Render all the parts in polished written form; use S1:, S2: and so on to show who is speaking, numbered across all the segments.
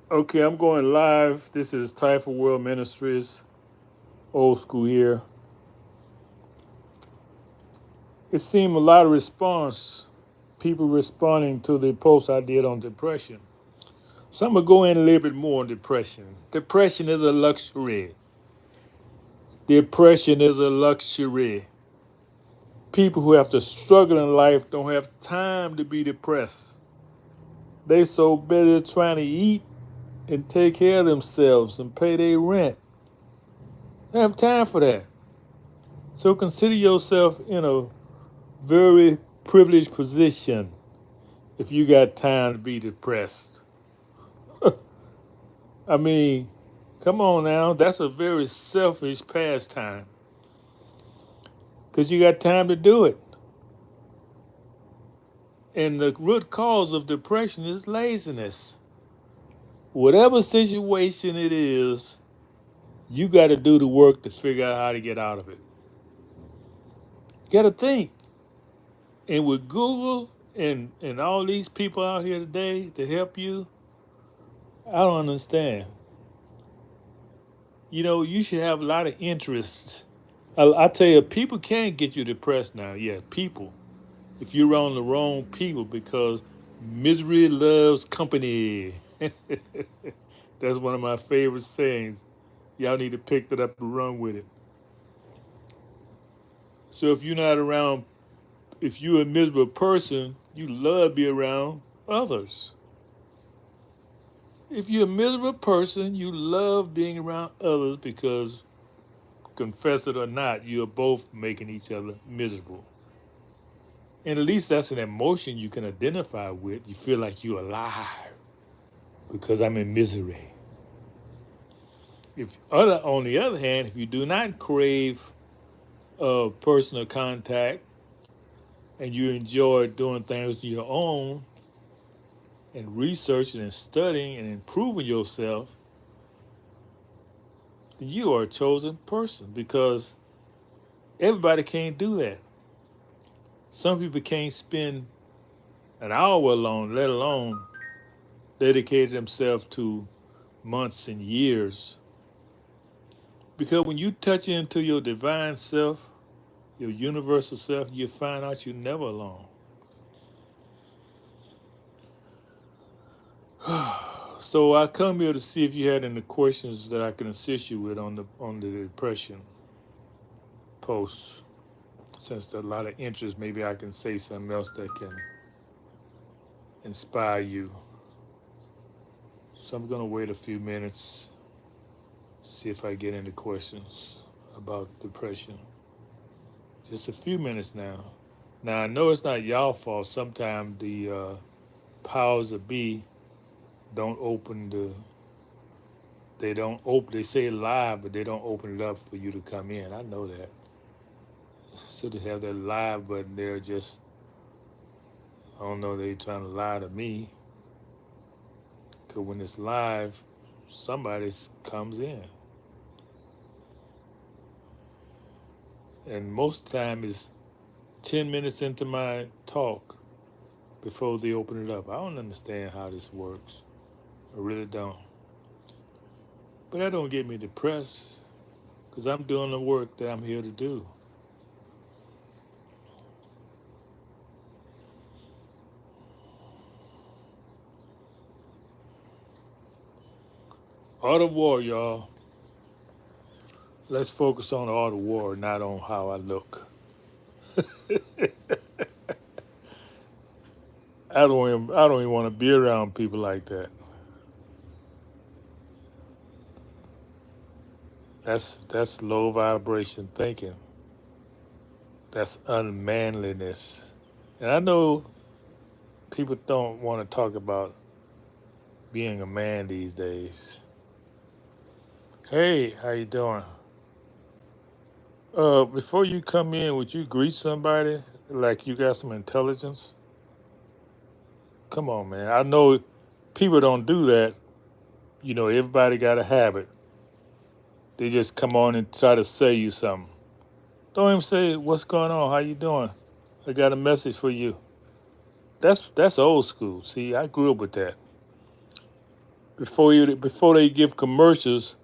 S1: Okay, I'm going live. This is TAIFA World Ministries, old school here. It seemed a lot of response, people responding to the post I did on depression. So I'm going to go in a little bit more on depression. Depression is a luxury. Depression is a luxury. People who have to struggle in life don't have time to be depressed. They so busy trying to eat and take care of themselves and pay their rent. They have time for that. So consider yourself in a very privileged position if you got time to be depressed. I mean, come on now, that's a very selfish pastime because you got time to do it. And the root cause of depression is laziness. Whatever situation it is, you got to do the work to figure out how to get out of it. You got to think. And with Google and all these people out here today to help you, I don't understand. You know, you should have a lot of interests. I tell you, people can get you depressed now. Yeah, people. If you're around the wrong people, because misery loves company. That's one of my favorite sayings. Y'all need to pick that up and run with it. So if you're not around, if you're a miserable person, you love to be around others. If you're a miserable person, you love being around others because, confess it or not, you're both making each other miserable. And at least that's an emotion you can identify with. You feel like you're alive because I'm in misery. If other, on the other hand, if you do not crave personal contact and you enjoy doing things on your own and researching and studying and improving yourself, then you are a chosen person because everybody can't do that. Some people can't spend an hour alone, let alone dedicate themselves to months and years. Because when you touch into your divine self, your universal self, you find out you're never alone. So I come here to see if you had any questions that I can assist you with on the depression post. Since there's a lot of interest, maybe I can say something else that can inspire you. So I'm gonna wait a few minutes, see if I get any questions about depression. Just a few minutes now. Now I know it's not y'all fault. Sometimes the powers that be don't open the they don't open they say it live, but they don't open it up for you to come in. I know that. So they have that live button there, just I don't know, they trying to lie to me. Cause when it's live, somebody comes in. And most of the time is 10 minutes into my talk before they open it up. I don't understand how this works. I really don't. But that don't get me depressed, because I'm doing the work that I'm here to do. Art of war, y'all. Let's focus on the art of war, not on how I look. I don't even want to be around people like that. That's low vibration thinking. That's unmanliness. And I know people don't want to talk about being a man these days. Hey, how you doing? Before you come in, would you greet somebody like you got some intelligence? Come on, man. I know people don't do that. You know, everybody got a habit. They just come on and try to say you something. Don't even say what's going on. How you doing? I got a message for you. That's old school. See, I grew up with that. before they give commercials,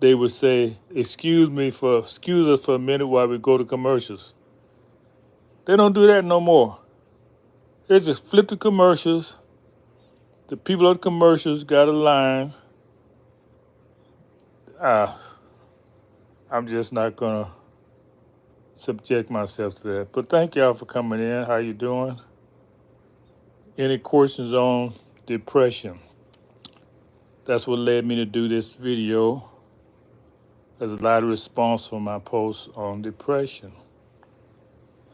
S1: they would say, excuse us for a minute while we go to commercials." They don't do that no more. They just flip the commercials. The people of the commercials got a line. Ah, I'm just not gonna subject myself to that. But thank y'all for coming in. How you doing? Any questions on depression? That's what led me to do this video. There's a lot of response from my posts on depression.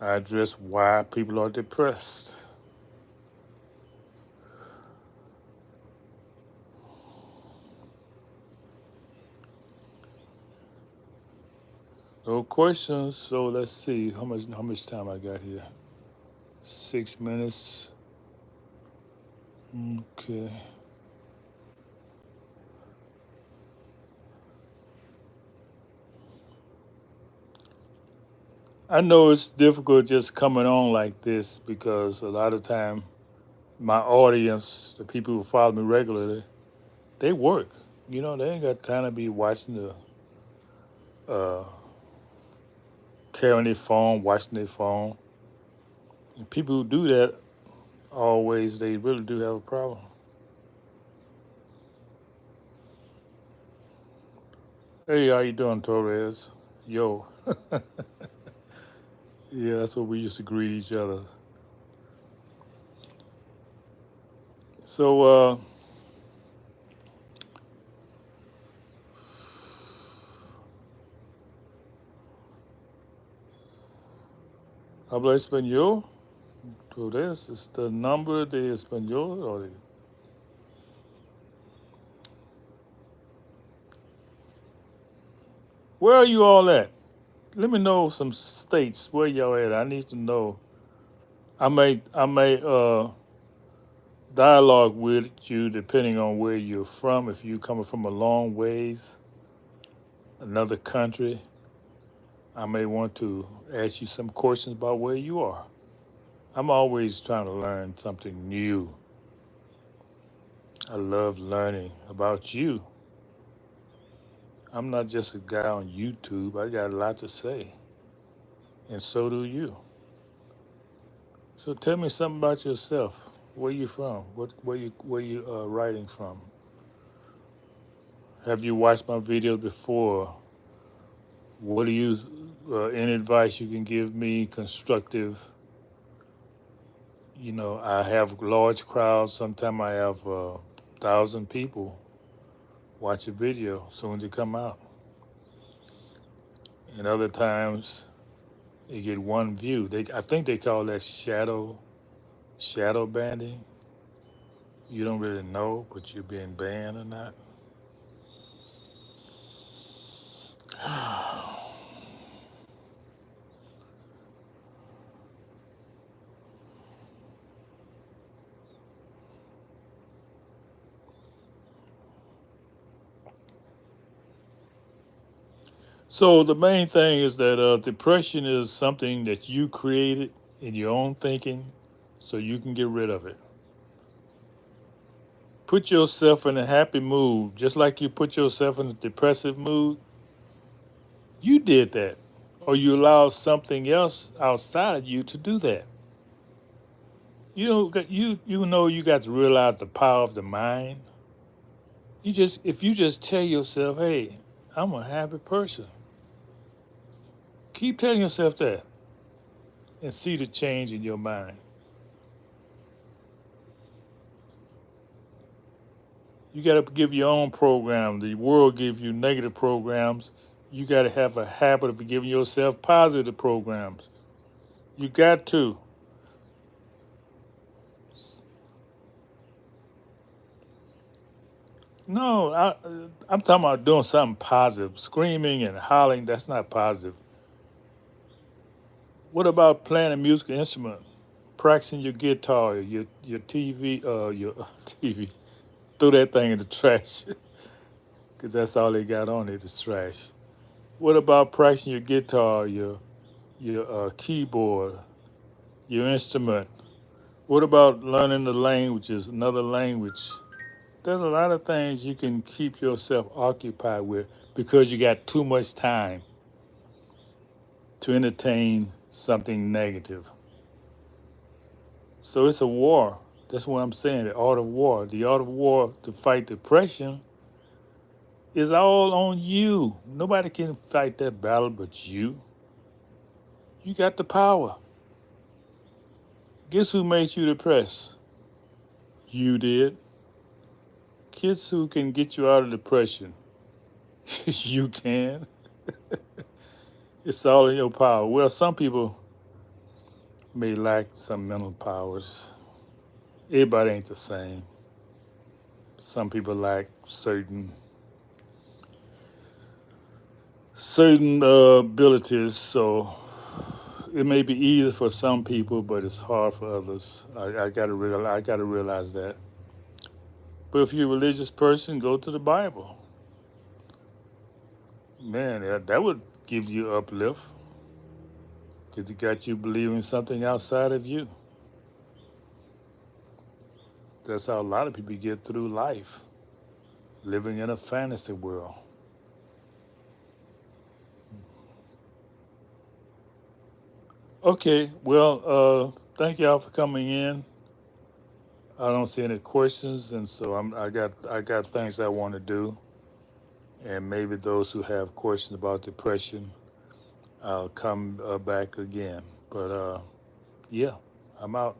S1: I address why people are depressed. No questions. So let's see how much time I got here. 6 minutes. Okay. I know it's difficult just coming on like this because a lot of time my audience, the people who follow me regularly, they work. You know, they ain't got time to be watching uh, carrying their phone, watching their phone. And people who do that always, they really do have a problem. Hey, how you doing, Torres? Yo. Yeah, that's what we used to greet each other. So, habla español. Torres is the number de español. Where are you all at? Let me know some states where y'all at. I need to know. I may dialogue with you depending on where you're from. If you're coming from a long ways, another country, I may want to ask you some questions about where you are. I'm always trying to learn something new. I love learning about you. I'm not just a guy on YouTube. I got a lot to say, and so do you. So tell me something about yourself. Where you from? Where you writing from? Have you watched my videos before? What do you any advice you can give me? Constructive. You know, I have large crowds. Sometimes I have 1,000 people watch a video as soon as it come out, and other times you get one view. I think they call that shadow banding. You don't really know, but you're being banned or not. So the main thing is that depression is something that you created in your own thinking, so you can get rid of it. Put yourself in a happy mood, just like you put yourself in a depressive mood. You did that, or you allowed something else outside of you to do that. You know you got to realize the power of the mind. If you just tell yourself, "Hey, I'm a happy person," keep telling yourself that, and see the change in your mind. You got to give your own program. The world gives you negative programs. You got to have a habit of giving yourself positive programs. You got to. No, I'm talking about doing something positive. Screaming and hollering, that's not positive. What about playing a musical instrument? Practicing your guitar, your TV, your TV. Throw that thing in the trash, because that's all they got on it is trash. What about practicing your guitar, your keyboard, your instrument? What about learning the languages, another language? There's a lot of things you can keep yourself occupied with because you got too much time to entertain something negative. So it's a war. That's what I'm saying. The art of war. The art of war to fight depression is all on you. Nobody can fight that battle but you. You got the power. Guess who made you depressed? You did. Kids who can get you out of depression. You can. It's all in your power. Well, some people may lack some mental powers. Everybody ain't the same. Some people lack certain abilities, so it may be easy for some people, but it's hard for others. I gotta realize that. But if you're a religious person, go to the Bible. Man, that would give you uplift because it got you believing something outside of you. That's how a lot of people get through life, living in a fantasy world. Okay, well, thank y'all for coming in. I don't see any questions, and so I got things I want to do, and maybe those who have questions about depression, I'll come back again. But yeah, I'm out.